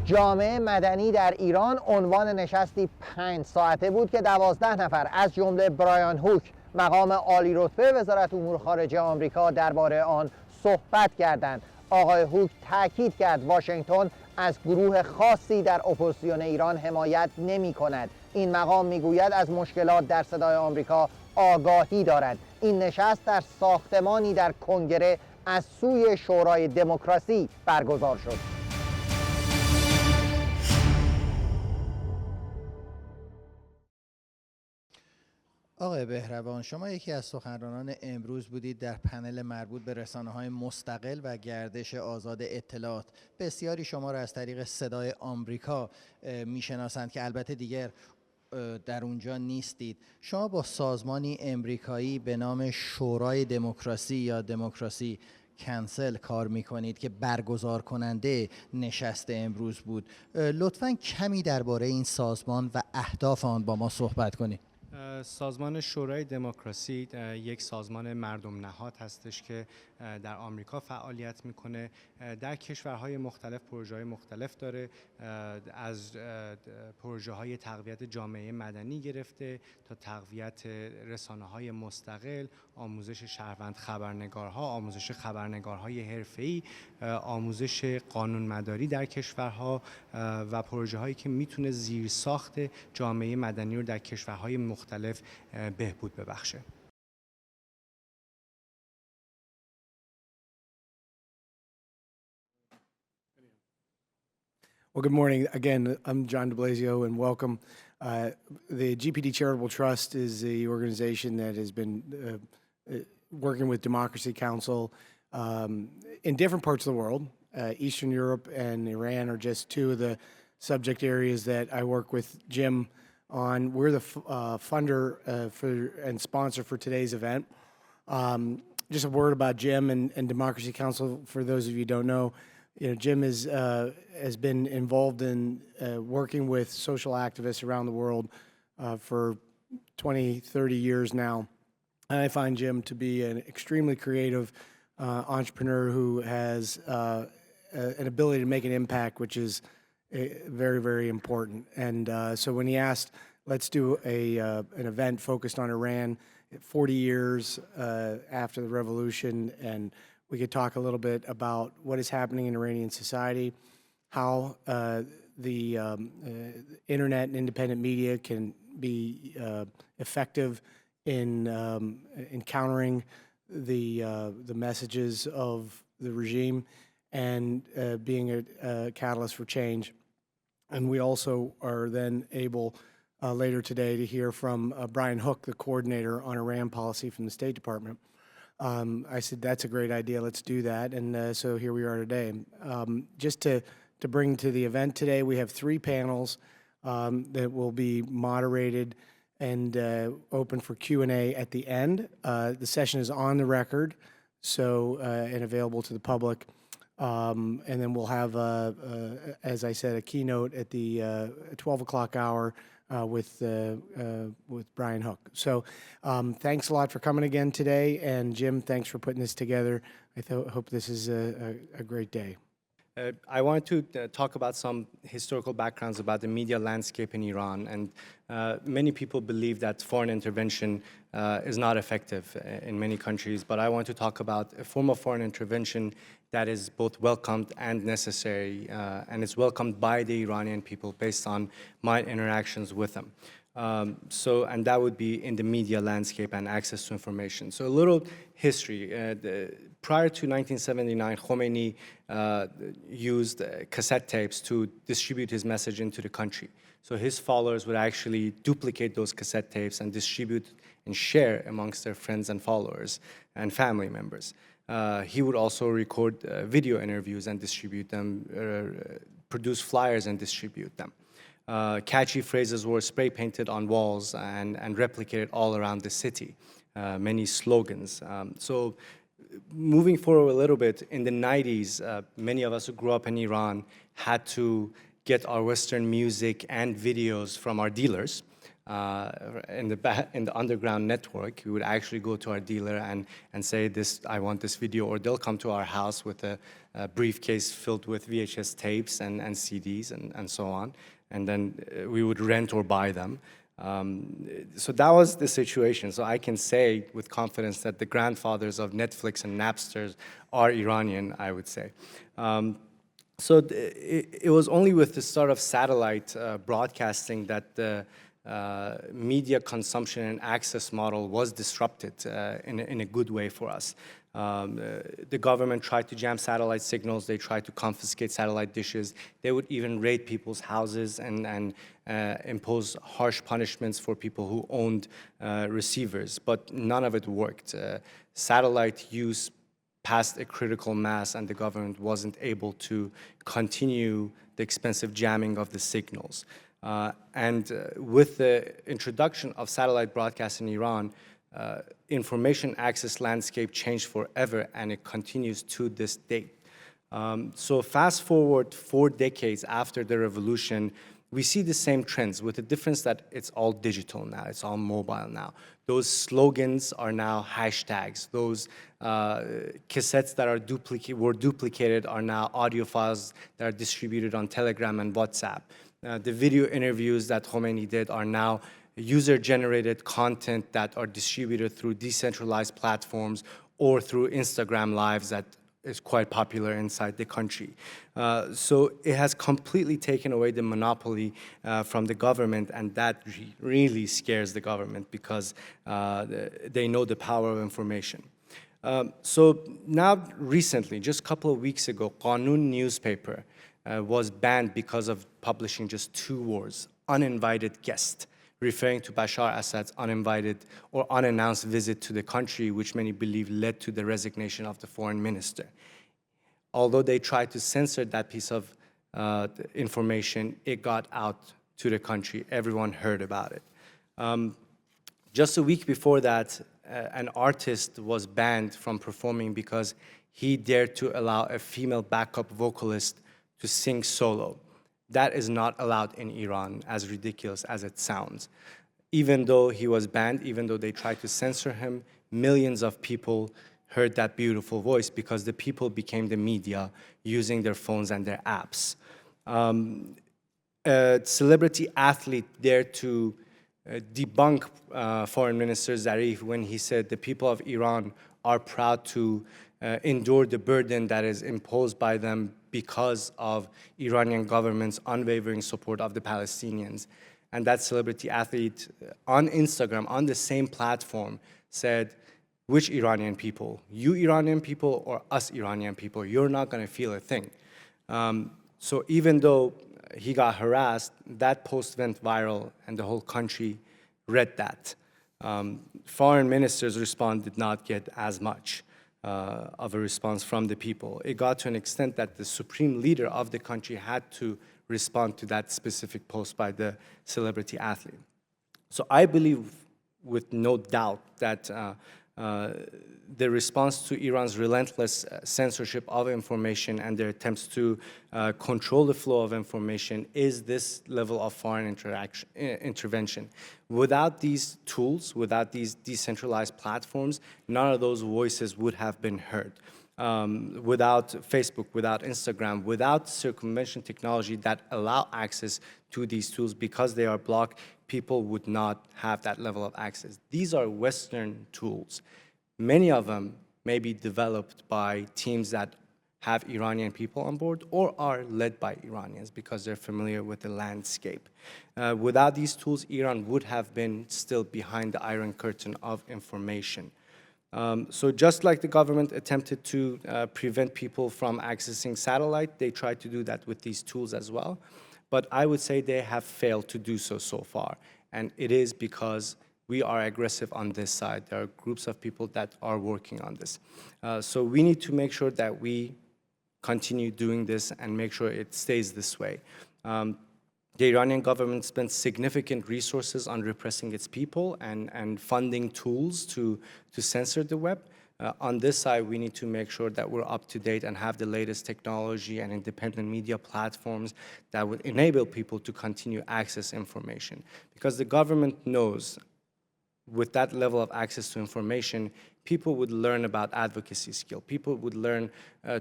جامعه مدنی در ایران عنوان نشستی 5 ساعته بود که 12 نفر از جمله برایان هوک مقام عالی رتبه وزارت امور خارجه آمریکا درباره آن صحبت کردند. آقای هوک تاکید کرد واشنگتن از گروه خاصی در اپوزیسیون ایران حمایت نمی کند. این مقام میگوید از مشکلات در صدای آمریکا آگاهی دارد. این نشست در ساختمانی در کنگره از سوی شورای دمکراسی برگزار شد. آقای بهروان، شما یکی از سخنرانان امروز بودید در پنل مربوط به رسانه‌های مستقل و گردش آزاد اطلاعات. بسیاری شما را از طریق صدای آمریکا میشناسند که البته دیگر در اونجا نیستید. شما با سازمانی امریکایی به نام شورای دمکراسی یا دمکراسی کانسل کار میکنید که برگزار کننده نشست امروز بود. لطفاً کمی درباره این سازمان و اهداف آن با ما صحبت کنید. سازمان شورای دمکراسی یک سازمان مردم نهاد هستش که در آمریکا فعالیت میکنه. در کشورهای مختلف پروژه‌های مختلف داره، از پروژه‌های تقویت جامعه مدنی گرفته تا تقویت رسانه‌های مستقل، آموزش شهروند خبرنگارها، آموزش خبرنگارهای حرفه‌ای، آموزش قانونمداری در کشورها و پروژه‌هایی که میتونه زیرساخت جامعه مدنی رو در کشورهای مختلف بهبود ببخشه. Well, good morning. Again, I'm John DeBlasio, and welcome. The GPD Charitable Trust is the organization that has been working with Democracy Council in different parts of the world. Eastern Europe and Iran are just two of the subject areas that I work with Jim on. We're the funder and sponsor for today's event. Just a word about Jim and Democracy Council, for those of you who don't know. Jim has been involved in working with social activists around the world for 20, 30 years now. And I find Jim to be an extremely creative entrepreneur who has an ability to make an impact, which is very, very important. And so when he asked, let's do an event focused on Iran, 40 years after the revolution, and we could talk a little bit about what is happening in Iranian society, how the internet and independent media can be effective in countering the messages of the regime and being a catalyst for change. And we also are then able later today to hear from Brian Hook, the coordinator on Iran policy from the State Department. I said, that's a great idea, let's do that. And so here we are today. Just to bring to the event today, we have 3 panels that will be moderated and open for Q&A at the end. The session is on the record, so and available to the public. And then we'll have, as I said, a keynote at the 12 o'clock hour with Brian Hook. So thanks a lot for coming again today. And Jim, thanks for putting this together. I hope this is a great day. I want to talk about some historical backgrounds about the media landscape in Iran. And many people believe that foreign intervention is not effective in many countries. But I want to talk about a form of foreign intervention that is both welcomed and necessary. And it's welcomed by the Iranian people based on my interactions with them. And that would be in the media landscape and access to information. So a little history. Prior to 1979, Khomeini used cassette tapes to distribute his message into the country. So his followers would actually duplicate those cassette tapes and distribute and share amongst their friends and followers and family members. He would also record video interviews and distribute them, produce flyers and distribute them. Catchy phrases were spray painted on walls and replicated all around the city, many slogans. So moving forward a little bit, in the 90s, many of us who grew up in Iran had to get our Western music and videos from our dealers. in the underground network. We would actually go to our dealer and say, I want this video, or they'll come to our house with a briefcase filled with VHS tapes and CDs and so on, and then we would rent or buy them. So that was the situation. So I can say with confidence that the grandfathers of Netflix and Napsters are Iranian, I would say. So it was only with the start of satellite broadcasting that the media consumption and access model was disrupted in a good way for us. The government tried to jam satellite signals. They tried to confiscate satellite dishes. They would even raid people's houses and impose harsh punishments for people who owned receivers. But none of it worked. Satellite use passed a critical mass, and the government wasn't able to continue the expensive jamming of the signals. With the introduction of satellite broadcast in Iran, information access landscape changed forever, and it continues to this date. So fast forward 4 decades after the revolution, we see the same trends, with the difference that it's all digital now, it's all mobile now. Those slogans are now hashtags. Those cassettes that were duplicated are now audio files that are distributed on Telegram and WhatsApp. The video interviews that Khomeini did are now user-generated content that are distributed through decentralized platforms or through Instagram Lives that is quite popular inside the country. So it has completely taken away the monopoly from the government, and that really scares the government because they know the power of information. So now recently, just a couple of weeks ago, Qanun newspaper was banned because of publishing just 2 words, uninvited guest, referring to Bashar Assad's uninvited or unannounced visit to the country, which many believe led to the resignation of the foreign minister. Although they tried to censor that piece of information, it got out to the country. Everyone heard about it. Just a week before that, an artist was banned from performing because he dared to allow a female backup vocalist to sing solo. That is not allowed in Iran, as ridiculous as it sounds. Even though he was banned, even though they tried to censor him, millions of people heard that beautiful voice because the people became the media using their phones and their apps. A celebrity athlete dared to debunk Foreign Minister Zarif when he said the people of Iran are proud to endure the burden that is imposed by them because of Iranian government's unwavering support of the Palestinians. And that celebrity athlete on Instagram, on the same platform, said, which Iranian people? You Iranian people or us Iranian people? You're not going to feel a thing. So even though he got harassed, that post went viral and the whole country read that. Foreign minister's response did not get as much of a response from the people. It got to an extent that the supreme leader of the country had to respond to that specific post by the celebrity athlete. So I believe with no doubt that the response to Iran's relentless censorship of information and their attempts to control the flow of information is this level of foreign intervention. Without these tools, without these decentralized platforms, none of those voices would have been heard. Without Facebook, without Instagram, without circumvention technology that allow access to these tools, because they are blocked, people would not have that level of access. These are Western tools. Many of them may be developed by teams that have Iranian people on board or are led by Iranians because they're familiar with the landscape. Without these tools, Iran would have been still behind the Iron Curtain of information. So just like the government attempted to prevent people from accessing satellite, they tried to do that with these tools as well. But I would say they have failed to do so far. And it is because we are aggressive on this side. There are groups of people that are working on this. So we need to make sure that we continue doing this and make sure it stays this way. The Iranian government spent significant resources on repressing its people and funding tools to censor the web. On this side, we need to make sure that we're up to date and have the latest technology and independent media platforms that would enable people to continue access information. Because the government knows with that level of access to information, people would learn about advocacy skill. People would learn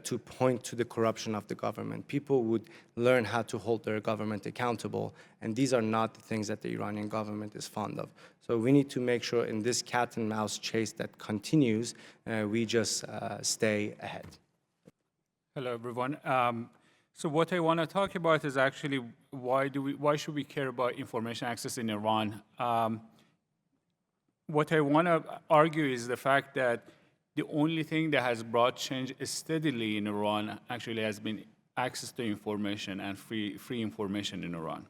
to point to the corruption of the government. People would learn how to hold their government accountable. And these are not the things that the Iranian government is fond of. So we need to make sure in this cat and mouse chase that continues, we just stay ahead. Hello, everyone. So what I want to talk about is actually why should we care about information access in Iran? What I want to argue is the fact that the only thing that has brought change steadily in Iran actually has been access to information and free information in Iran.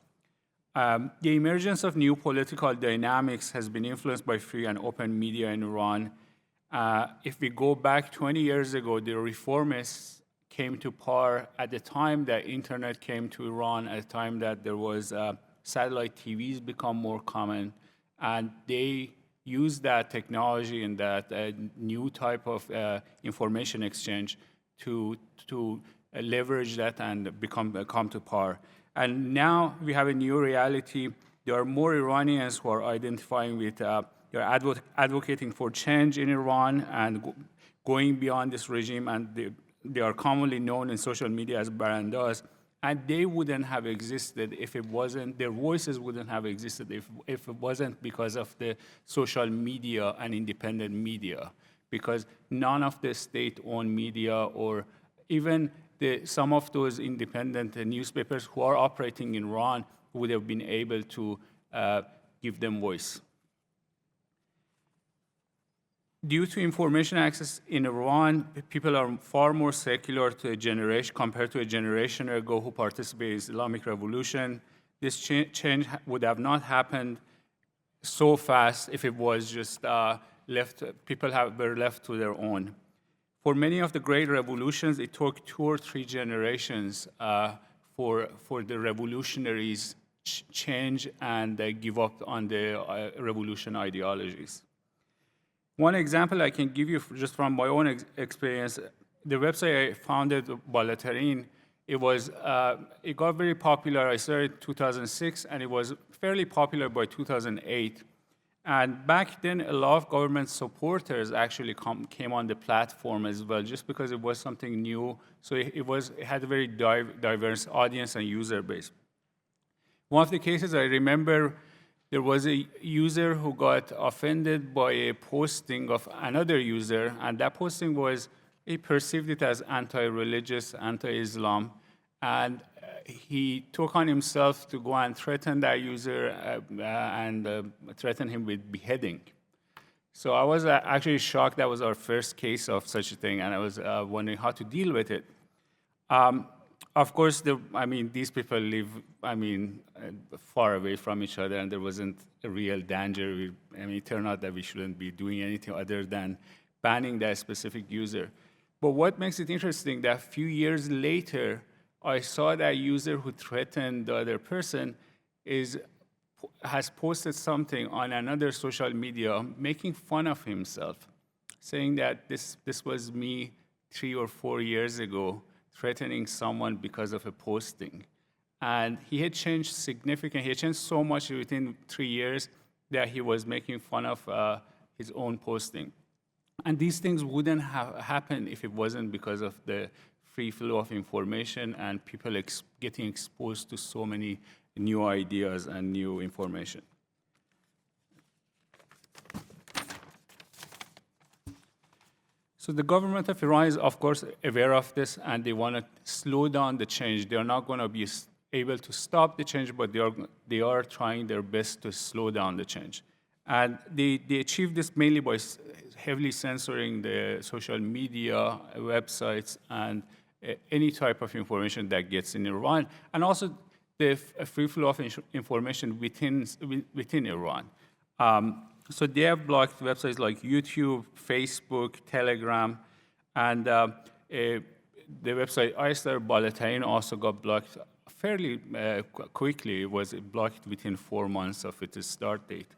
The emergence of new political dynamics has been influenced by free and open media in Iran. If we go back 20 years ago, the reformists came to power at the time that internet came to Iran, at the time that there was satellite TVs become more common, and they use that technology and that new type of information exchange to leverage that and come to power. And now we have a new reality. There are more Iranians who are identifying with, they're advocating for change in Iran and going beyond this regime, and they are commonly known in social media as barandas. And they wouldn't have existed if it wasn't, their voices wouldn't have existed if it wasn't because of the social media and independent media. Because none of the state-owned media or even some of those independent newspapers who are operating in Iran would have been able to give them voice. Due to information access in Iran, people are far more secular to a generation compared to a generation ago who participated in the Islamic Revolution. This change would have not happened so fast if it was just people were left to their own. For many of the great revolutions, it took 2 or 3 generations for the revolutionaries change and give up on the revolution ideologies. One example I can give you just from my own experience, the website I founded, Balatarin, it got very popular. I started in 2006, and it was fairly popular by 2008. And back then, a lot of government supporters actually came on the platform as well, just because it was something new. So it had a very diverse audience and user base. One of the cases I remember, there was a user who got offended by a posting of another user, and that posting was, he perceived it as anti-religious, anti-Islam, and he took on himself to go and threaten that user and threaten him with beheading. So I was actually shocked. That was our first case of such a thing, and I was wondering how to deal with it. Of course, these people live, far away from each other, and there wasn't a real danger. It turned out that we shouldn't be doing anything other than banning that specific user. But what makes it interesting, that a few years later, I saw that user who threatened the other person has posted something on another social media making fun of himself, saying that this was me 3 or 4 years ago, threatening someone because of a posting. And he had changed significantly. He had changed so much within 3 years that he was making fun of his own posting. And these things wouldn't have happened if it wasn't because of the free flow of information and people getting exposed to so many new ideas and new information. So the government of Iran is, of course, aware of this, and they want to slow down the change. They are not going to be able to stop the change, but they are trying their best to slow down the change. And they achieve this mainly by heavily censoring the social media, websites, and any type of information that gets in Iran, and also the free flow of information within Iran. So they have blocked websites like YouTube, Facebook, Telegram, and the website Aystar Balatarin also got blocked fairly quickly. It was blocked within 4 months of its start date.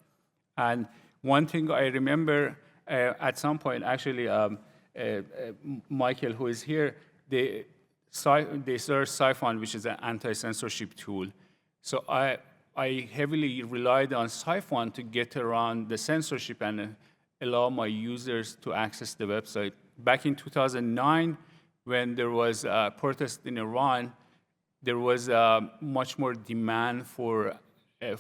And one thing I remember, at some point, actually, Michael, who is here, they started Siphon, which is an anti-censorship tool. So I heavily relied on Siphon to get around the censorship and allow my users to access the website. Back in 2009, when there was a protest in Iran, there was much more demand for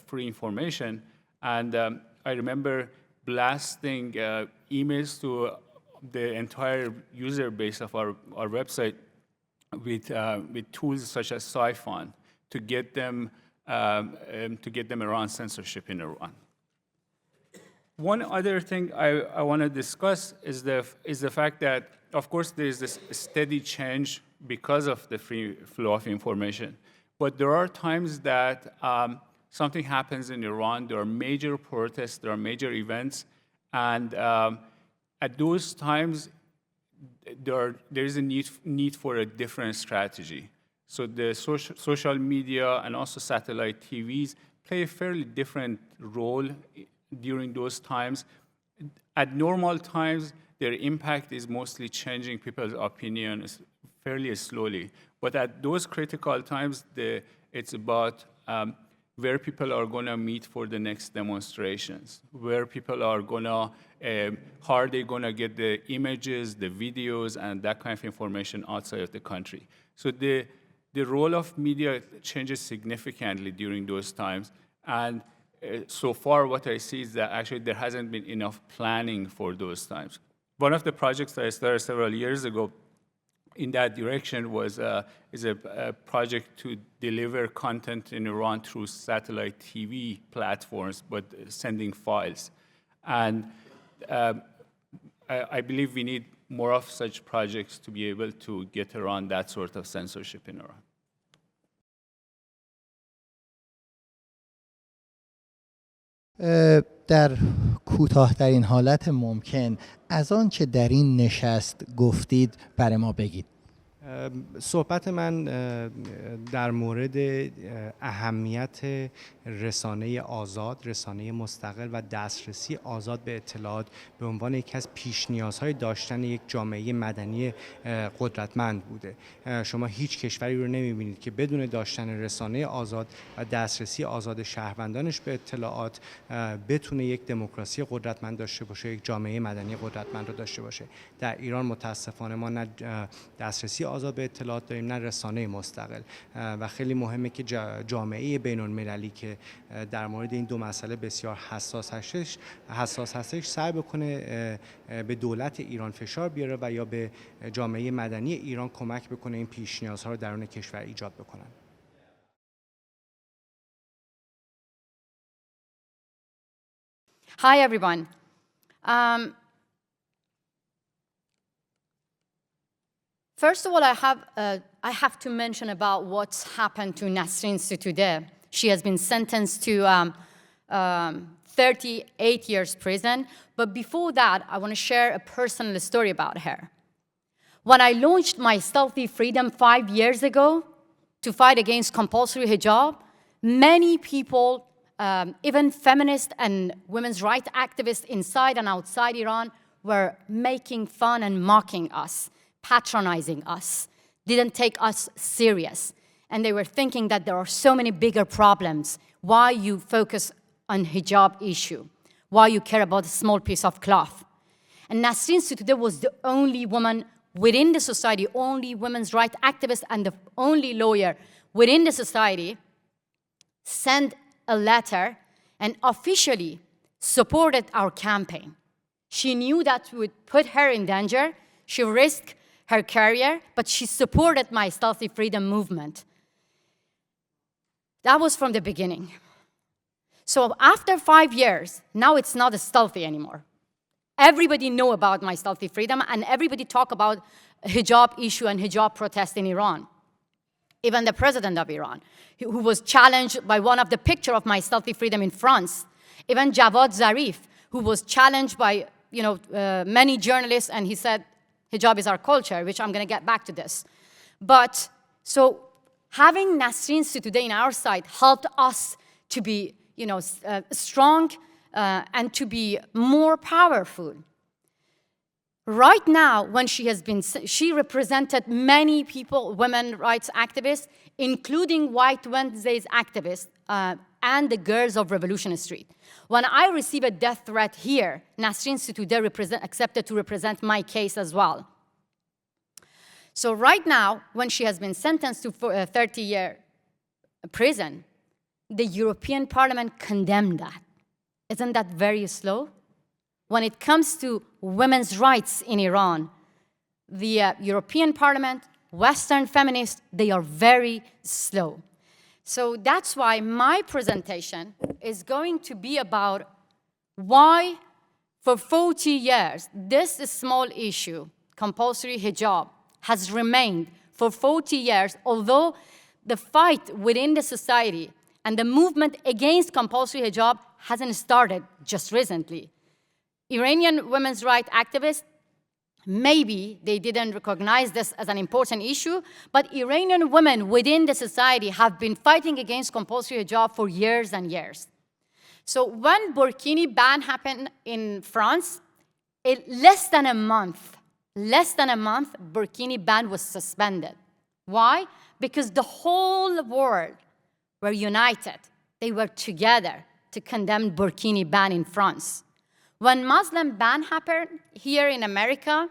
free information. And I remember blasting emails to the entire user base of our website with tools such as Siphon to get them around censorship in Iran. One other thing I want to discuss is the fact that, of course, there is this steady change because of the free flow of information. But there are times that something happens in Iran, there are major protests, there are major events, and at those times, there is a need for a different strategy. So the social media and also satellite TVs play a fairly different role during those times. At normal times, their impact is mostly changing people's opinions fairly slowly. But at those critical times, it's about where people are going to meet for the next demonstrations, where people are going to, how are they going to get the images, the videos, and that kind of information outside of the country. So the role of media changes significantly during those times. And so far, what I see is that actually there hasn't been enough planning for those times. One of the projects that I started several years ago in that direction is a project to deliver content in Iran through satellite TV platforms, but sending files. And I believe we need more of such projects to be able to get around that sort of censorship in Iran. در کوتاه‌ترین حالت ممکن از آن که در این نشست گفتید برای ما بگید. صحبت من در مورد اهمیت رسانه آزاد، رسانه مستقل و دسترسی آزاد به اطلاعات به عنوان یکی از پیش نیازهای داشتن یک جامعه مدنی قدرتمند بوده. شما هیچ کشوری رو نمی‌بینید که بدون داشتن رسانه آزاد و دسترسی آزاد شهروندانش به اطلاعات بتونه یک دمکراسی قدرتمند داشته باشه، یک جامعه مدنی قدرتمند رو داشته باشه. در ایران متاسفانه ما نه دسترسی آزاد به اطلاعات داریم، نه رسانه مستقل و خیلی مهمه که جامعه بین‌المللی که در مورد این دو مسئله بسیار حساس هستش سعی بکنه به دولت ایران فشار بیاره و یا به جامعه مدنی ایران کمک بکنه این پیش نیازها رو درون کشور ایجاد بکنن. Hi everyone. First of all, I have to mention about what's happened to Nasrin Sotoudeh. She has been sentenced to 38 years prison. But before that, I want to share a personal story about her. When I launched my Stealthy Freedom 5 years ago to fight against compulsory hijab, many people, even feminists and women's rights activists inside and outside Iran, were making fun and mocking us, patronizing us, didn't take us serious. And they were thinking that there are so many bigger problems. Why you focus on hijab issue? Why you care about a small piece of cloth? And Nasrin Sotoudeh was the only woman within the society, only women's rights activist and the only lawyer within the society sent a letter and officially supported our campaign. She knew that would put her in danger. She risked her career, but she supported my Stealthy Freedom movement. That was from the beginning. So after 5 years, now it's not a stealthy anymore. Everybody know about my Stealthy Freedom, and everybody talk about hijab issue and hijab protest in Iran. Even the president of Iran, who was challenged by one of the picture of my Stealthy Freedom in France. Even Javad Zarif, who was challenged by many journalists, and he said, hijab is our culture, which I'm going to get back to this. But so having Nasrin Sotoudeh in our side helped us to be strong and to be more powerful. Right now, when she represented many people, women rights activists, including White Wednesday's activists and the Girls of Revolution Street. When I received a death threat here, Nasrin Sotoudeh accepted to represent my case as well. So right now, when she has been sentenced to 30-year prison, the European Parliament condemned that. Isn't that very slow? When it comes to women's rights in Iran, the European Parliament, Western feminists, they are very slow. So that's why my presentation is going to be about why, for 40 years, this small issue, compulsory hijab, has remained for 40 years, although the fight within the society and the movement against compulsory hijab hasn't started just recently. Iranian women's rights activists, maybe they didn't recognize this as an important issue, but Iranian women within the society have been fighting against compulsory hijab for years and years. So when burkini ban happened in France, less than a month, burkini ban was suspended. Why? Because the whole world were united. They were together to condemn burkini ban in France. When Muslim ban happened here in America,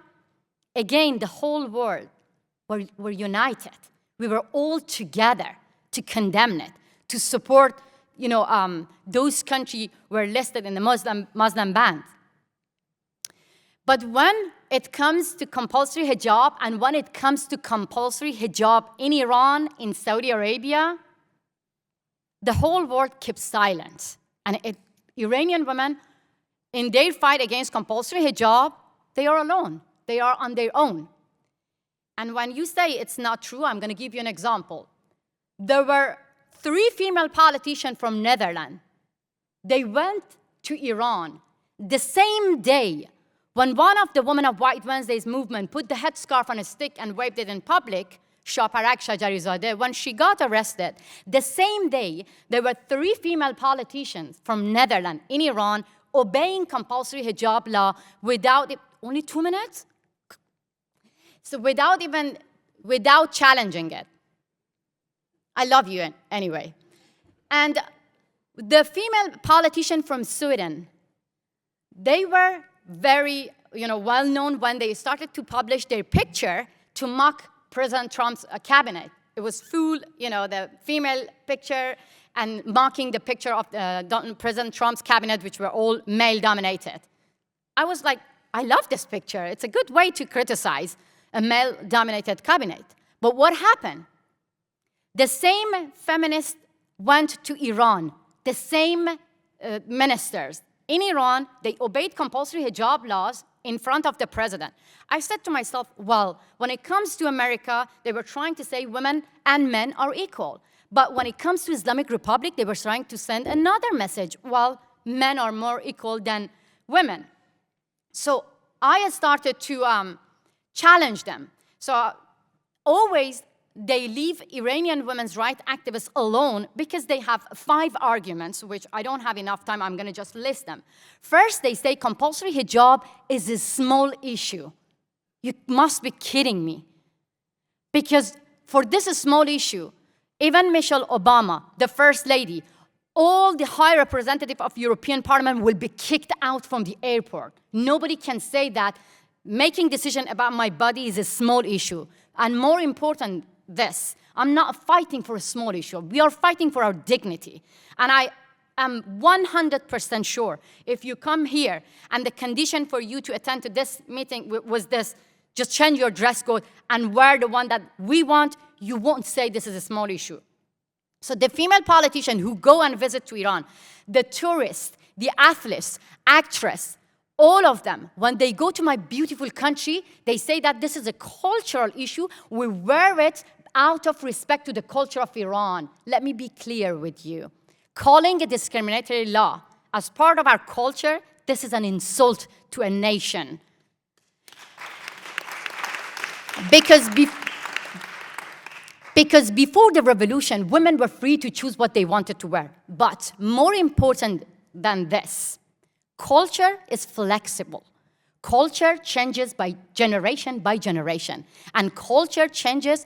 again, the whole world were united. We were all together to condemn it, to support, those countries were listed in the Muslim ban. But when it comes to compulsory hijab, and when it comes to compulsory hijab in Iran, in Saudi Arabia, the whole world keeps silent. And Iranian women, in their fight against compulsory hijab, they are alone. They are on their own. And when you say it's not true, I'm going to give you an example. There were 3 female politicians from Netherlands. They went to Iran the same day when one of the women of White Wednesday's movement put the headscarf on a stick and waved it in public, Shaparak Shajarizadeh, when she got arrested, the same day, there were 3 female politicians from Netherlands in Iran obeying compulsory hijab law only 2 minutes? So without challenging it. I love you anyway. And the female politician from Sweden, they were very well known when they started to publish their picture to mock President Trump's cabinet. It was full, the female picture and mocking the picture of President Trump's cabinet, which were all male-dominated. I was like, I love this picture. It's a good way to criticize a male-dominated cabinet. But what happened? The same feminists went to Iran, the same ministers. In Iran, they obeyed compulsory hijab laws in front of the president. I said to myself, well, when it comes to America, they were trying to say women and men are equal. But when it comes to Islamic Republic, they were trying to send another message. Well, men are more equal than women. So I started to challenge them. So always they leave Iranian women's rights activists alone because they have 5 arguments, which I don't have enough time, I'm going to just list them. First, they say compulsory hijab is a small issue. You must be kidding me. Because for this small issue, even Michelle Obama, the First Lady, all the high representatives of European Parliament will be kicked out from the airport. Nobody can say that making decision about my body is a small issue. And more important, this. I'm not fighting for a small issue. We are fighting for our dignity. And I am 100% sure if you come here and the condition for you to attend to this meeting was this, just change your dress code and wear the one that we want, you won't say this is a small issue. So the female politicians who go and visit to Iran, the tourists, the athletes, actresses, all of them, when they go to my beautiful country, they say that this is a cultural issue. We wear it out of respect to the culture of Iran. Let me be clear with you. Calling a discriminatory law as part of our culture, this is an insult to a nation. Because before the revolution, women were free to choose what they wanted to wear. But more important than this, culture is flexible. Culture changes by generation, and culture changes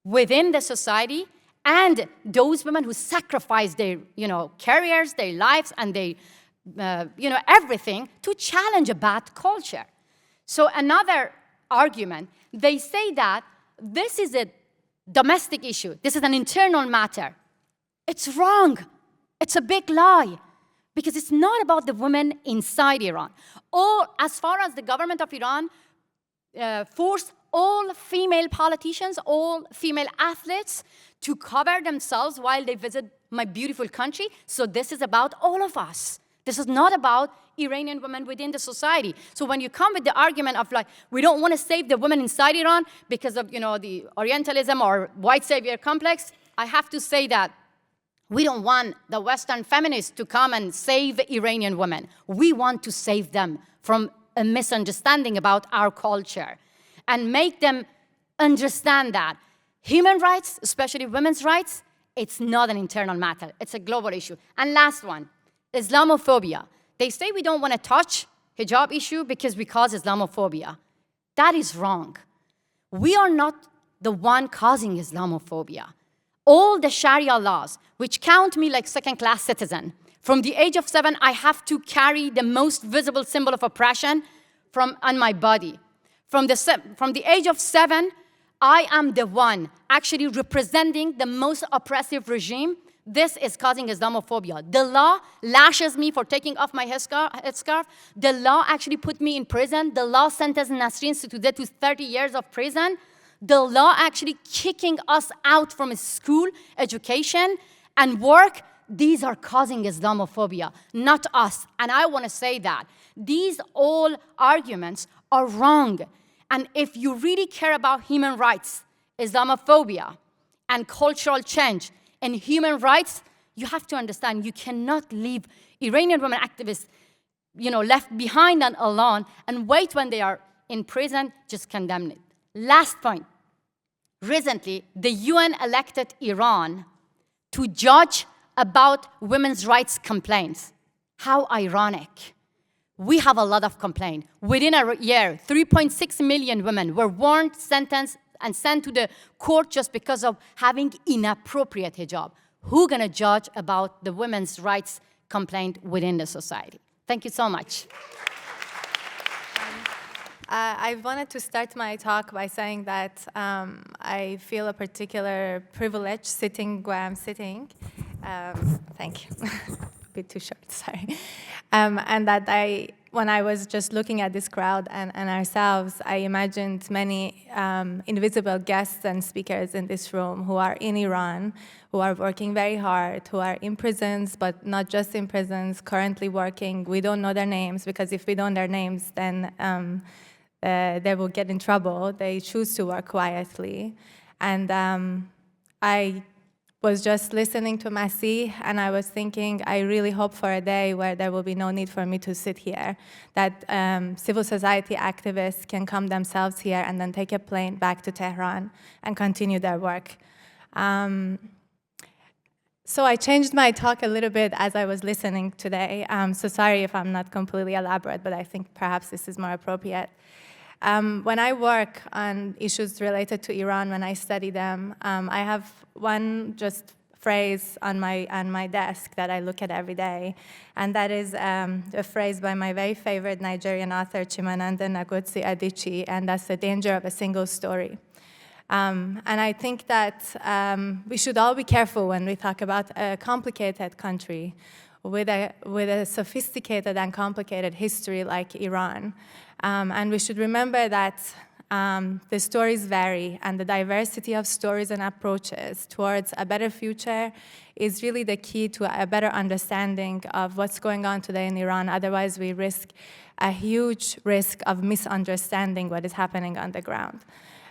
within the society, and those women who sacrifice their, careers, their lives, and their, everything to challenge a bad culture. So another argument, they say that this is a domestic issue. This is an internal matter. It's wrong. It's a big lie. Because it's not about the women inside Iran. Or as far as the government of Iran forced all female politicians, all female athletes to cover themselves while they visit my beautiful country. So this is about all of us. This is not about Iranian women within the society. So when you come with the argument of like, we don't want to save the women inside Iran because of, the Orientalism or white savior complex, I have to say that we don't want the Western feminists to come and save Iranian women. We want to save them from a misunderstanding about our culture and make them understand that human rights, especially women's rights, it's not an internal matter. It's a global issue. And last one, Islamophobia. They say we don't want to touch hijab issue because we cause Islamophobia. That is wrong. We are not the one causing Islamophobia. All the Sharia laws, which count me like second-class citizen, from the age of 7, I have to carry the most visible symbol of oppression on my body. From the age of 7, I am the one actually representing the most oppressive regime. This is causing Islamophobia. The law lashes me for taking off my headscarf. The law actually put me in prison. The law sentenced Nasrin Sotoudeh to 30 years of prison. The law actually kicking us out from school, education, and work. These are causing Islamophobia, not us. And I want to say that these all arguments are wrong. And if you really care about human rights, Islamophobia, and cultural change and human rights, you have to understand you cannot leave Iranian women activists, left behind and alone and wait when they are in prison, just condemn it. Last point. Recently, the UN elected Iran to judge about women's rights complaints. How ironic. We have a lot of complaints. Within a year, 3.6 million women were warned, sentenced, and sent to the court just because of having inappropriate hijab. Who's going to judge about the women's rights complaint within the society? Thank you so much. I wanted to start my talk by saying that I feel a particular privilege sitting where I'm sitting. Thank you. A bit too short, sorry. And that when I was just looking at this crowd and ourselves, I imagined many invisible guests and speakers in this room who are in Iran, who are working very hard, who are in prisons, but not just in prisons, currently working. We don't know their names, because if we don't know their names, then they will get in trouble. They choose to work quietly. And I was just listening to Masih, and I was thinking, I really hope for a day where there will be no need for me to sit here, that civil society activists can come themselves here and then take a plane back to Tehran and continue their work. So I changed my talk a little bit as I was listening today. So sorry if I'm not completely elaborate, but I think perhaps this is more appropriate. When I work on issues related to Iran, when I study them, I have one just phrase on my desk that I look at every day, and that is a phrase by my very favorite Nigerian author, Chimamanda Ngozi Adichie, and that's the danger of a single story. And I think that we should all be careful when we talk about a complicated country with a sophisticated and complicated history like Iran. And we should remember that the stories vary, and the diversity of stories and approaches towards a better future is really the key to a better understanding of what's going on today in Iran. Otherwise, we risk a huge risk of misunderstanding what is happening on the ground.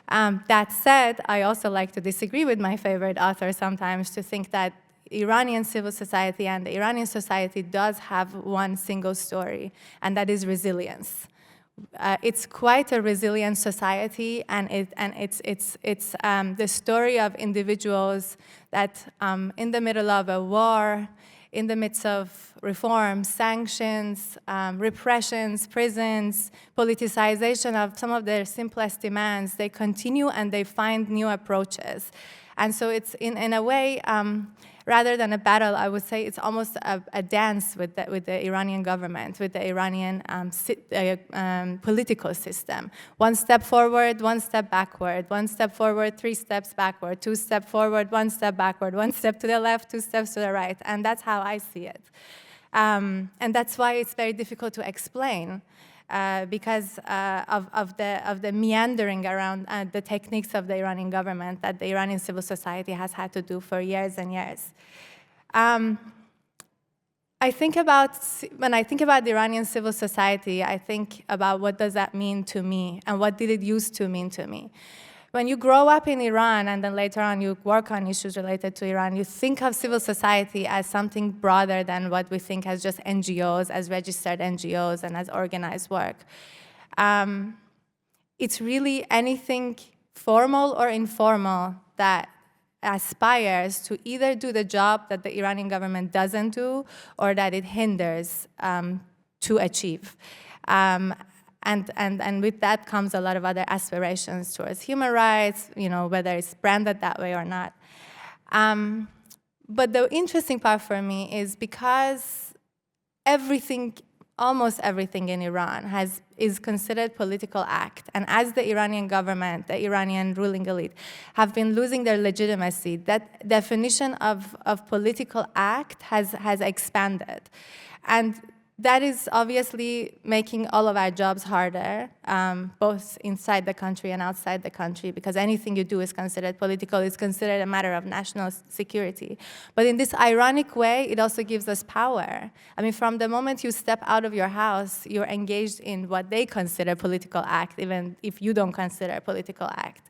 That said, I also like to disagree with my favorite author sometimes, to think that Iranian civil society and the Iranian society does have one single story, and that is resilience. It's quite a resilient society, and it's the story of individuals that in the middle of a war, in the midst of reforms, sanctions, repressions, prisons, politicization of some of their simplest demands, they continue and they find new approaches. And so it's, in a way, rather than a battle, I would say it's almost a dance with the Iranian government, with the Iranian political system. One step forward, one step backward, one step forward, 3 steps backward, 2 steps forward, 1 step backward, 1 step to the left, 2 steps to the right. And that's how I see it. And that's why it's very difficult to explain. Because of the meandering around the techniques of the Iranian government that the Iranian civil society has had to do for years and years. When I think about the Iranian civil society, I think about what does that mean to me and what did it used to mean to me. When you grow up in Iran and then later on you work on issues related to Iran, you think of civil society as something broader than what we think as just NGOs, as registered NGOs, and as organized work. It's really anything formal or informal that aspires to either do the job that the Iranian government doesn't do or that it hinders to achieve. And with that comes a lot of other aspirations towards human rights, whether it's branded that way or not. But the interesting part for me is because almost everything in Iran is considered political act. And as the Iranian government, the Iranian ruling elite, have been losing their legitimacy, that definition of political act has expanded. And that is obviously making all of our jobs harder, both inside the country and outside the country, because anything you do is considered political, is considered a matter of national security. But in this ironic way, it also gives us power. I mean, from the moment you step out of your house, you're engaged in what they consider political act, even if you don't consider a political act.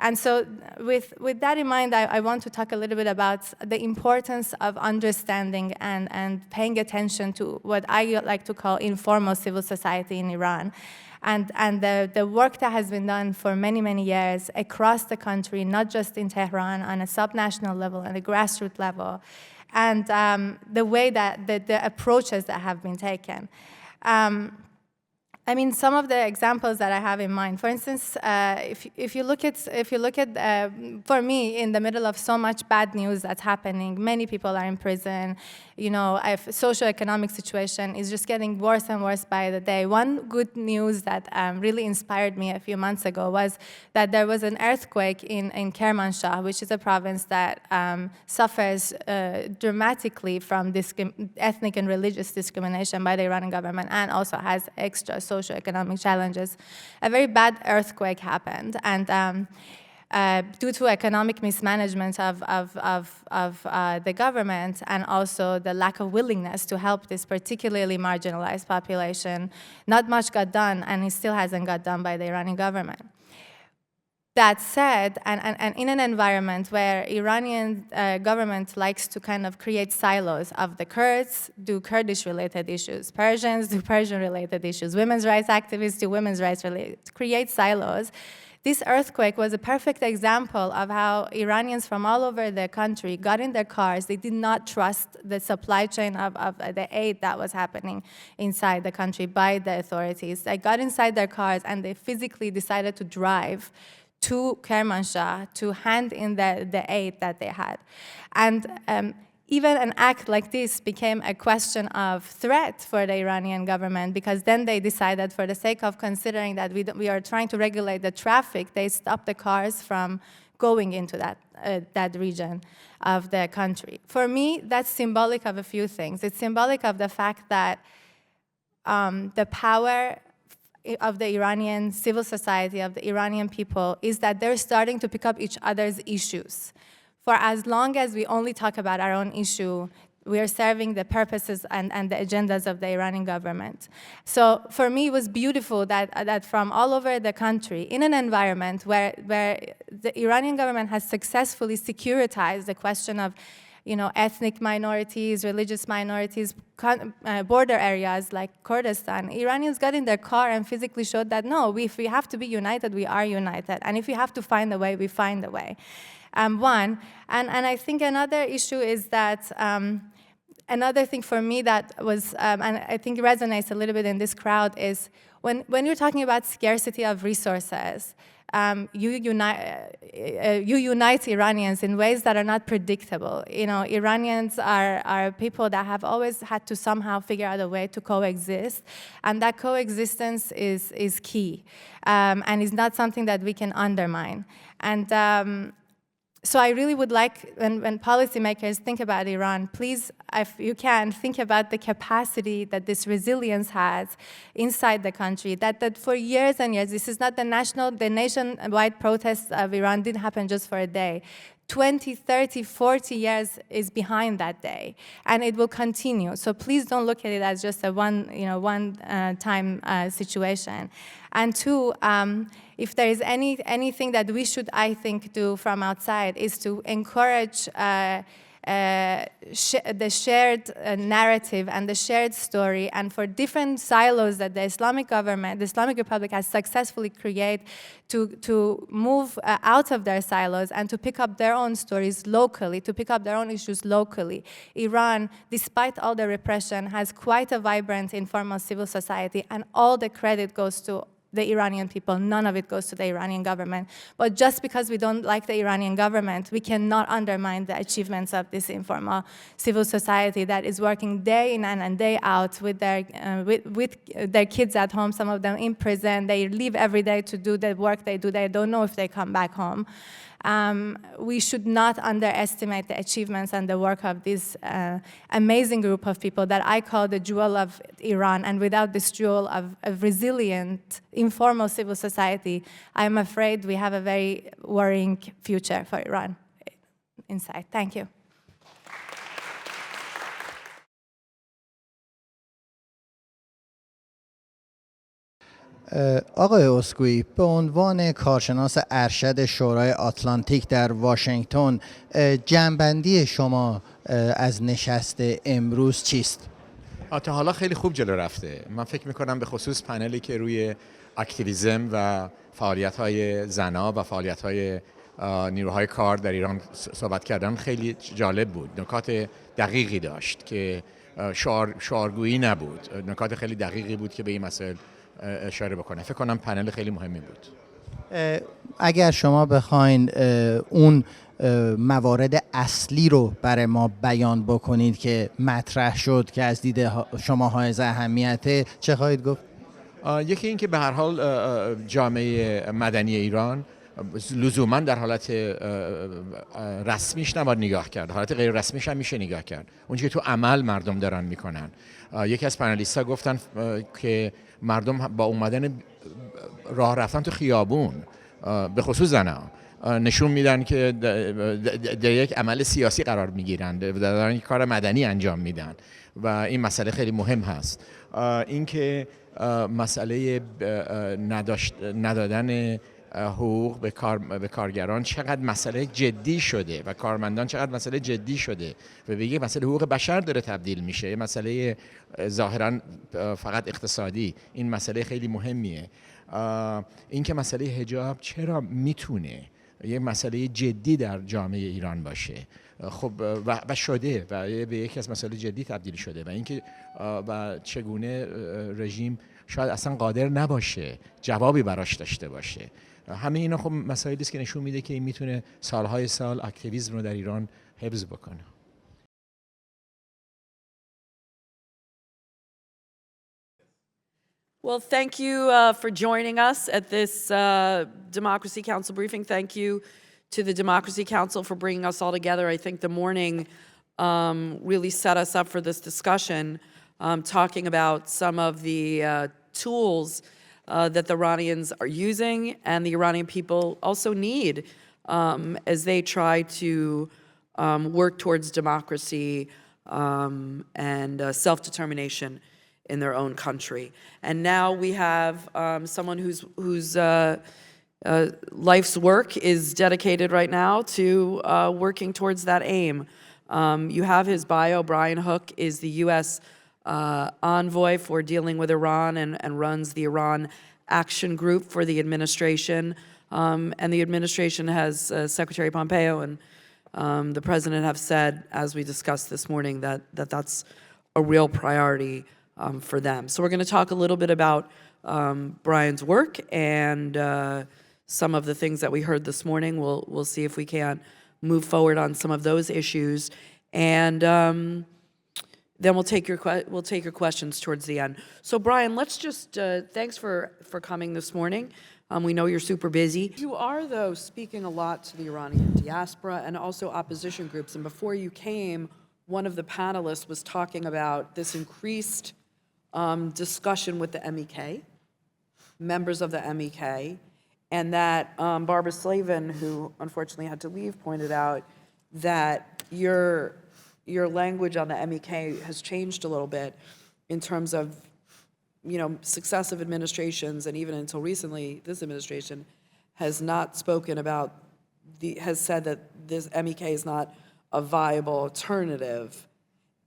And so with that in mind, I want to talk a little bit about the importance of understanding and paying attention to what I like to call informal civil society in Iran. And the work that has been done for many, many years across the country, not just in Tehran, on a subnational level and a grassroots level, and the way that the approaches that have been taken. I mean, some of the examples that I have in mind. For instance, if you look at, for me, in the middle of so much bad news that's happening, many people are in prison. Socioeconomic situation is just getting worse and worse by the day. One good news that really inspired me a few months ago was that there was an earthquake in Kermanshah, which is a province that suffers dramatically from ethnic and religious discrimination by the Iranian government, and also has extra socioeconomic challenges. A very bad earthquake happened, and due to economic mismanagement of the government, and also the lack of willingness to help this particularly marginalized population, not much got done, and it still hasn't got done by the Iranian government. That said, and in an environment where Iranian government likes to kind of create silos of the Kurds do Kurdish-related issues, Persians do Persian-related issues, women's rights activists do women's rights-related, create silos. This earthquake was a perfect example of how Iranians from all over the country got in their cars. They did not trust the supply chain of the aid that was happening inside the country by the authorities. They got inside their cars and they physically decided to drive to Kermanshah to hand in the aid that they had. And even an act like this became a question of threat for the Iranian government, because then they decided, for the sake of considering that we are trying to regulate the traffic, they stopped the cars from going into that region of the country. For me, that's symbolic of a few things. It's symbolic of the fact that the power of the Iranian civil society, of the Iranian people, is that they're starting to pick up each other's issues. For as long as we only talk about our own issue, we are serving the purposes and the agendas of the Iranian government. So for me, it was beautiful that from all over the country, in an environment where the Iranian government has successfully securitized the question of ethnic minorities, religious minorities, border areas like Kurdistan, Iranians got in their car and physically showed that, no, if we have to be united, we are united. And if we have to find a way, we find a way. One. And I think another issue is that another thing for me that was, and I think resonates a little bit in this crowd, is when you're talking about scarcity of resources, you unite Iranians in ways that are not predictable. You know, Iranians are people that have always had to somehow figure out a way to coexist, and that coexistence is key, and is not something that we can undermine. And so I really would like, when policymakers think about Iran, please, if you can, think about the capacity that this resilience has inside the country, that for years and years, this is not the nationwide protests of Iran didn't happen just for a day. 20, 30, 40 years is behind that day, and it will continue. So please don't look at it as just a one-time situation. And two, if there is anything that we should, I think, do from outside, is to encourage the shared narrative and the shared story, and for different silos that the Islamic government, the Islamic Republic has successfully created to move out of their silos and to pick up their own stories locally, to pick up their own issues locally. Iran, despite all the repression, has quite a vibrant informal civil society, and all the credit goes to the Iranian people. None of it goes to the Iranian government. But just because we don't like the Iranian government, we cannot undermine the achievements of this informal civil society that is working day in and day out with their kids at home, some of them in prison. They leave every day to do the work they do. They don't know if they come back home. We should not underestimate the achievements and the work of this amazing group of people that I call the jewel of Iran. And without this jewel of a resilient, informal civil society, I'm afraid we have a very worrying future for Iran inside. Thank you. آقای اسکویی، به عنوان کارشناس ارشد شورای آتلانتیک در واشنگتن، جمع‌بندی شما از نشست امروز چیست؟ تا حالا خیلی خوب جلو رفته. من فکر میکنم به خصوص پنلی که روی اکتیویسم و فعالیت‌های زنان و فعالیت‌های نیروهای کار در ایران صحبت کردن خیلی جالب بود. نکات دقیقی داشت که شعارگویی نبود. نکات خیلی دقیقی بود که به این مسائل اشاره بکنه. فکر کنم پنل خیلی مهمی بود. اگر شما بخواین اون موارد اصلی رو برای ما بیان بکنید که مطرح شد که از دید شما حائز اهمیته، چه خواهید گفت؟ یکی این که به هر حال جامعه مدنی ایران لزوما در حالت رسمیش نباید نگاه کرد، حالت غیر رسمیش هم میشه نگاه کرد. اونچه که تو عمل مردم دارن میکنن. یکی از پنالیست‌ها گفتن که مردم با اومدن راه رفتن تو خیابون، به خصوص زنان، نشون میدن که در یک عمل سیاسی قرار میگیرن، دارن یک کار مدنی انجام میدن و این مسئله خیلی مهم هست. این که مسئله ندادن حقوق به کارگران چقدر مسئله جدی شده و کارمندان چقدر مسئله جدی شده و به یک مسئله حقوق بشر داره تبدیل میشه، مسئله ظاهرا فقط اقتصادی. این مسئله خیلی مهمیه. این که مسئله حجاب چرا میتونه یک مسئله جدی در جامعه ایران باشه، خب و شده و به یکی از مسائل جدی تبدیل شده، و اینکه و چگونه رژیم شاید اصلا قادر نباشه جوابی براش داشته باشه. همه اینا خب مسائلی است که نشون میده که این میتونه سالهای سال اکتیویسم رو در ایران حفظ بکنه. Well, thank you for joining us at this Democracy Council briefing. Thank you to the Democracy Council for bringing us all together. I think the morning really set us up for this discussion, talking about some of the tools that the Iranians are using and the Iranian people also need as they try to work towards democracy and self-determination in their own country. And now we have someone whose life's work is dedicated right now to working towards that aim. You have his bio. Brian Hook is the U.S. envoy for dealing with Iran and runs the Iran Action Group for the administration. And the administration has Secretary Pompeo and the president have said, as we discussed this morning, that that's a real priority for them. So we're going to talk a little bit about Brian's work and some of the things that we heard this morning. We'll see if we can move forward on some of those issues, and then we'll take your questions towards the end. So Brian, let's just thanks for coming this morning. We know you're super busy. You are, though, speaking a lot to the Iranian diaspora and also opposition groups. And before you came, one of the panelists was talking about this increased discussion with the MEK, members of the MEK, and that Barbara Slavin, who unfortunately had to leave, pointed out that your language on the MEK has changed a little bit in terms of, you know, successive administrations, and even until recently, this administration has not spoken about has said that this MEK is not a viable alternative.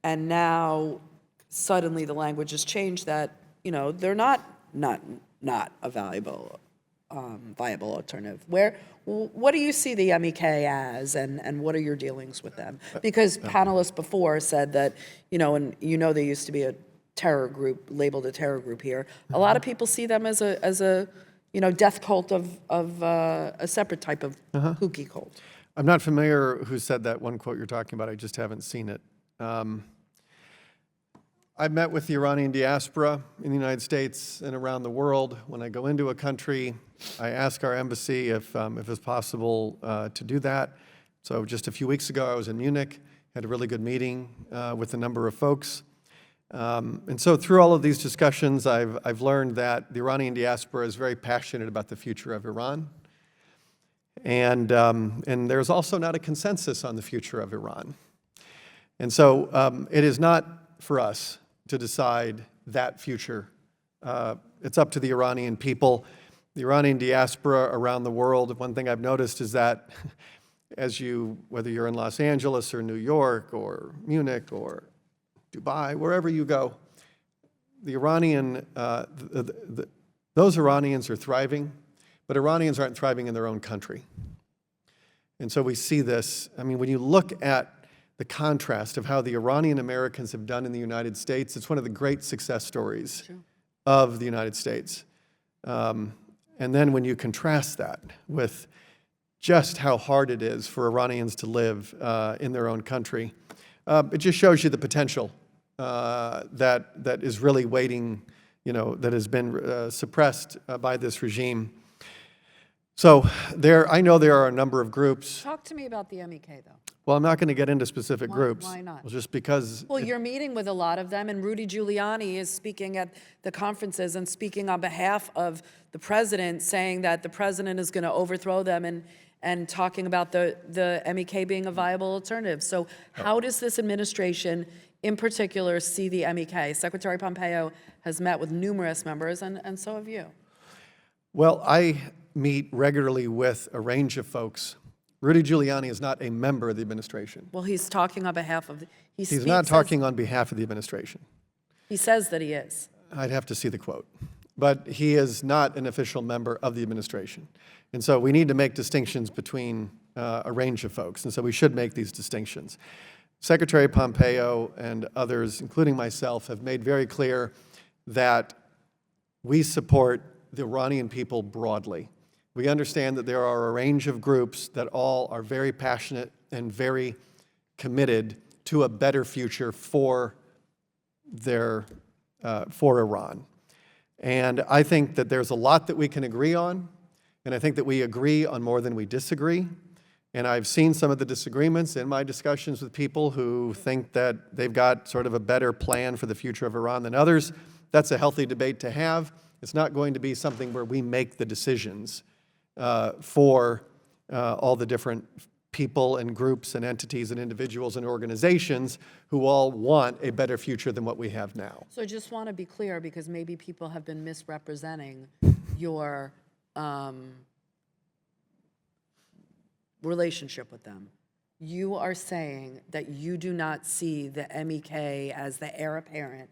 And now suddenly the language has changed that, you know, they're not a viable alternative. What do you see the MEK as, and what are your dealings with them? Because panelists before said that, you know, and you know they used to be a terror group, labeled a terror group here. A lot of people see them as a you know, death cult of a separate type of kooky cult. I'm not familiar who said that one quote you're talking about. I just haven't seen it. I've met with the Iranian diaspora in the United States and around the world. When I go into a country, I ask our embassy if it's possible to do that. So just a few weeks ago, I was in Munich, had a really good meeting with a number of folks. And so through all of these discussions, I've learned that the Iranian diaspora is very passionate about the future of Iran. And there's also not a consensus on the future of Iran. And so it is not for us to decide that future. It's up to the Iranian people, the Iranian diaspora around the world. One thing I've noticed is that whether you're in Los Angeles or New York or Munich or Dubai, wherever you go, the those Iranians are thriving, but Iranians aren't thriving in their own country. And so we see this. I mean, when you look at the contrast of how the Iranian Americans have done in the United States, it's one of the great success stories of the United States. And then when you contrast that with just how hard it is for Iranians to live in their own country, it just shows you the potential that is really waiting, you know, that has been suppressed by this regime. So I know there are a number of groups. Talk to me about the MEK, though. Well, I'm not going to get into specific groups. Why not? Well, just because. Well, you're meeting with a lot of them, and Rudy Giuliani is speaking at the conferences and speaking on behalf of the president, saying that the president is going to overthrow them and talking about the MEK being a viable alternative. So how does this administration in particular see the MEK? Secretary Pompeo has met with numerous members, and so have you. Well, I meet regularly with a range of folks. Rudy Giuliani is not a member of the administration. Well, he's talking on behalf of, He's not talking on behalf of the administration. He says that he is. I'd have to see the quote. But he is not an official member of the administration. And so we need to make distinctions between a range of folks. And so we should make these distinctions. Secretary Pompeo and others, including myself, have made very clear that we support the Iranian people broadly. We understand that there are a range of groups that all are very passionate and very committed to a better future for Iran. And I think that there's a lot that we can agree on, and I think that we agree on more than we disagree. And I've seen some of the disagreements in my discussions with people who think that they've got sort of a better plan for the future of Iran than others. That's a healthy debate to have. It's not going to be something where we make the decisions for all the different people and groups and entities and individuals and organizations who all want a better future than what we have now. So I just want to be clear, because maybe people have been misrepresenting your relationship with them. You are saying that you do not see the MEK as the heir apparent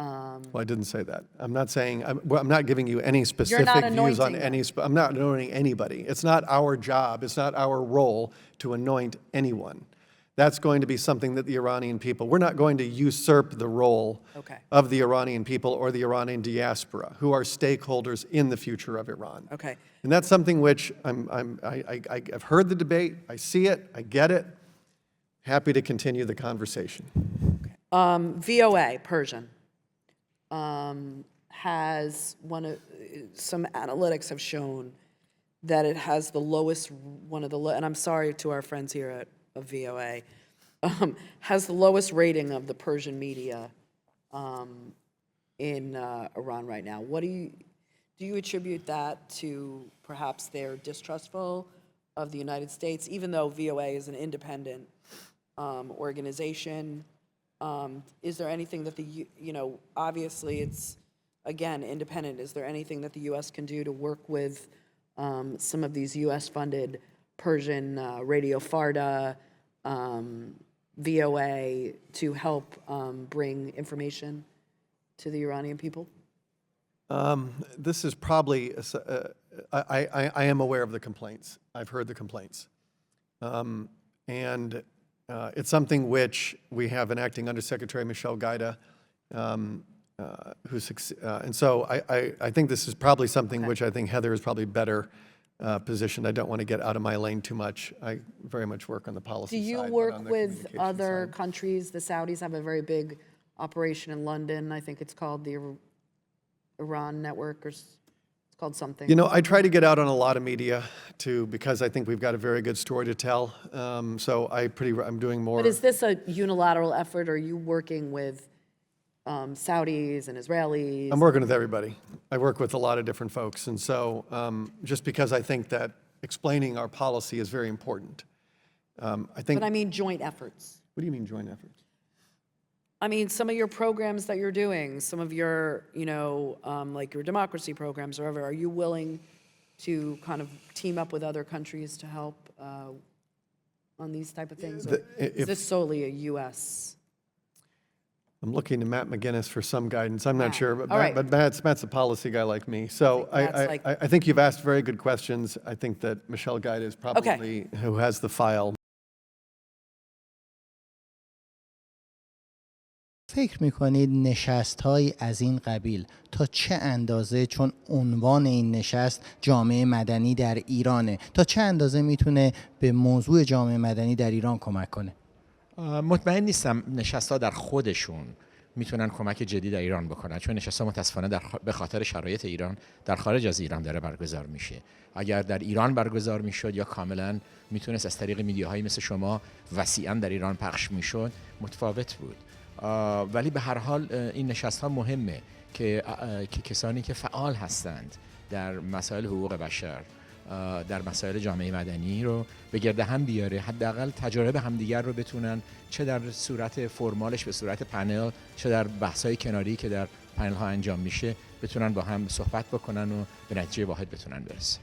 Well, I didn't say that. I'm not saying, I'm not giving you any specific views on any, I'm not anointing anybody. It's not our job, it's not our role to anoint anyone. That's going to be something that the Iranian people, we're not going to usurp the role of the Iranian people or the Iranian diaspora, who are stakeholders in the future of Iran. Okay. And that's something which I've heard the debate, I see it, I get it. Happy to continue the conversation. VOA, Persian, has some analytics have shown that it has the lowest, and I'm sorry to our friends here of VOA, has the lowest rating of the Persian media in Iran right now. What do you attribute that to? Perhaps they're distrustful of the United States, even though VOA is an independent organization. Is there anything that obviously it's, again, independent. Is there anything that the U.S. can do to work with some of these U.S.-funded Persian Radio Farda, VOA, to help bring information to the Iranian people? This is probably, I am aware of the complaints. I've heard the complaints. And it's something which we have an acting Undersecretary, Michelle Gaida, and so I think this is probably something which I think Heather is probably better positioned. I don't want to get out of my lane too much. I very much work on the policy side. Do you work with other countries? The Saudis have a very big operation in London. I think it's called the Iran Network, or it's called something. You know, I try to get out on a lot of media too, because I think we've got a very good story to tell. So I'm doing more. But is this a unilateral effort, or are you working with Saudis and Israelis? I'm working with everybody. I work with a lot of different folks. And so just because I think that explaining our policy is very important. I think. But I mean joint efforts. What do you mean joint efforts? I mean, some of your programs that you're doing, some of your, like your democracy programs or whatever, are you willing to kind of team up with other countries to help on these type of things? Or is this solely a U.S.? I'm looking to Matt McGinnis for some guidance. I'm not sure, but Matt's a policy guy like me. So I think you've asked very good questions. I think that Michelle Gaida is probably who has the file. فکر میکنید نشست‌هایی از این قبیل تا چه اندازه، چون عنوان این نشست جامعه مدنی در ایرانه، تا چه اندازه میتونه به موضوع جامعه مدنی در ایران کمک کنه؟ مطمئن نیستم نشست‌ها در خودشون میتونن کمک جدی در ایران بکنن، چون نشست‌ها متاسفانه به خاطر شرایط ایران در خارج از ایران داره برگزار میشه. اگر در ایران برگزار میشد یا کاملا میتونست از طریق میدیاهایی مثل شما وسیعاً در ایران پخش میشد، متفاوت بود. ولی به هر حال این نشست‌ها مهمه که کسانی که فعال هستند در مسائل حقوق بشر، در مسائل جامعه مدنی رو به گرد هم بیاره، حداقل تجارب همدیگر رو بتونن، چه در صورت فرمالش به صورت پنل، چه در بحث‌های کناری که در پنل ها انجام میشه، بتونن با هم صحبت بکنن و به نتیجه واحد بتونن برسن.